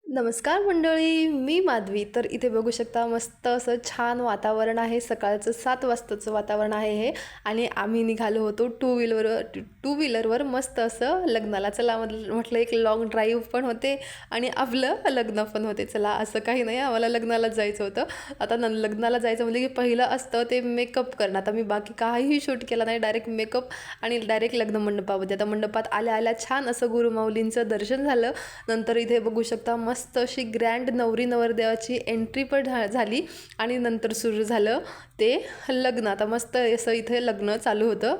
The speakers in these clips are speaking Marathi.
नमस्कार मंडळी, मी माधवी. तर इथे बघू शकता मस्त असं छान वातावरण आहे. सकाळचं 7 वाजताचं वातावरण आहे हे. आणि आम्ही निघालो होतो टू व्हीलरवर मस्त असं लग्नाला. चला म्हटलं एक लाँग ड्राईव्ह पण होते आणि आपलं लग्न पण होते. चला असं काही नाही, आम्हाला लग्नालाच जायचं होतं. आता लग्नाला जायचं म्हणजे की पहिलं असतं ते मेकअप करणं. आता मी बाकी काहीही शूट केला नाही, डायरेक्ट मेकअप आणि डायरेक्ट लग्न मंडपामध्ये. आता मंडपात आल्या आल्या छान असं गुरुमाऊलींचं दर्शन झालं. नंतर इथे बघू शकता मस्त अशी ग्रँड नवरी नवरदेवाची एंट्री पण झाली आणि नंतर सुरू झालं ते लग्न. आता मस्त असं इथे लग्न चालू होतं.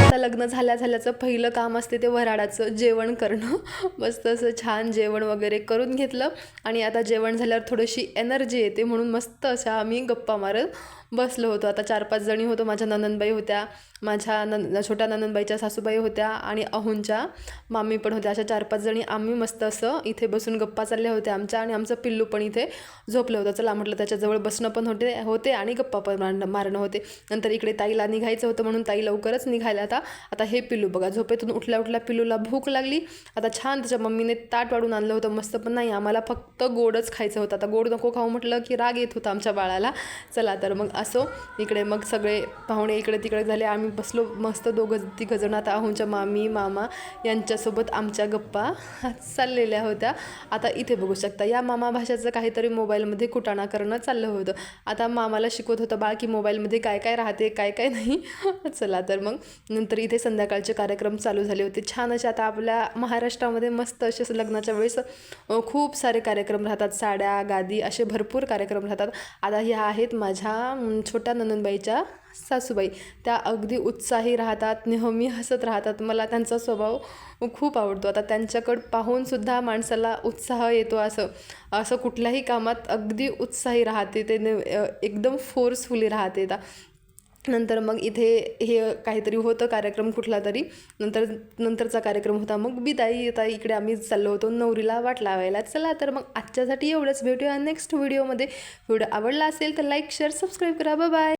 आता लग्न झाल्याचं पहिलं काम असते ते वऱ्हाडाचं जेवण करणं. मस्त असं छान जेवण वगैरे करून घेतलं आणि आता जेवण झाल्यावर थोडीशी एनर्जी येते म्हणून मस्त अशा आम्ही गप्पा मारत बसलो होतो. आता 4-5 जणी होतो. माझ्या ननंदबाई होत्या, माझ्या छोट्या ननंदबाईच्या सासूबाई होत्या आणि अहुंच्या मामी पण होत्या. अशा 4-5 जणी आम्ही मस्त असं इथे बसून गप्पा चालल्या होत्या आमच्या. आणि आमचं पिल्लू पण इथे झोपलं होतं. चला म्हटलं त्याच्याजवळ बसणं पण होते आणि गप्पा पण मारणं होते. नंतर इकडे ताईला निघायचं होतं म्हणून ताई लवकरच निघाल्या. आता हे पिल्लू बघा, झोपेतून उठल्या पिल्लूला भूक लागली. आता छान त्याच्या मम्मीने ताट वाढून आणलं होतं मस्त, पण नाही आम्हाला फक्त गोडच खायचं होतं. आता गोड नको खाऊ म्हटलं की राग येत होता आमच्या बाळाला. चला तर मग असो, इकडे मग सगळे पाहुणे इकडे तिकडे झाले. आम्ही बसलो मस्त तिघं जण. आता अहुंच्या मामी मामा यांच्यासोबत आमच्या गप्पा चाललेल्या होत्या. आता इथे बघू शकता या मामा भाषेचं काहीतरी मोबाईलमध्ये कुटाणा करणं चाललं होतं. आता मामाला शिकवत होतं बाळ की मोबाईलमध्ये काय काय राहते काय काय नाही. चला तर मग नंतर इथे संध्याकाळचे कार्यक्रम चालू झाले होते छान असे. आता आपल्या महाराष्ट्रामध्ये मस्त असे लग्नाच्या वेळेस खूप सारे कार्यक्रम राहतात. साड्या गादी असे भरपूर कार्यक्रम राहतात. आता ह्या आहेत माझ्या छोट्या ननंदबाईच्या सासूबाई. त्या अगदी उत्साही राहतात, नेहमी हसत राहतात. मला त्यांचा स्वभाव खूप आवडतो. आता त्यांच्याकडं पाहूनसुद्धा माणसाला उत्साह येतो. असं कुठल्याही कामात अगदी उत्साही राहते ते, एकदम फोर्सफुली राहते. नंतर मग इथे हे काहीतरी होतं कार्यक्रम कुठला तरी. नंतरचा कार्यक्रम होता मग बिदाई. आता इकडे आम्ही चाललो होतो नवरीला वाट लावायला. चला तर मग आजच्यासाठी एवढंच. भेटूया नेक्स्ट व्हिडिओमध्ये. व्हिडिओ आवडला असेल तर लाईक शेअर सबस्क्राईब करा. Bye bye.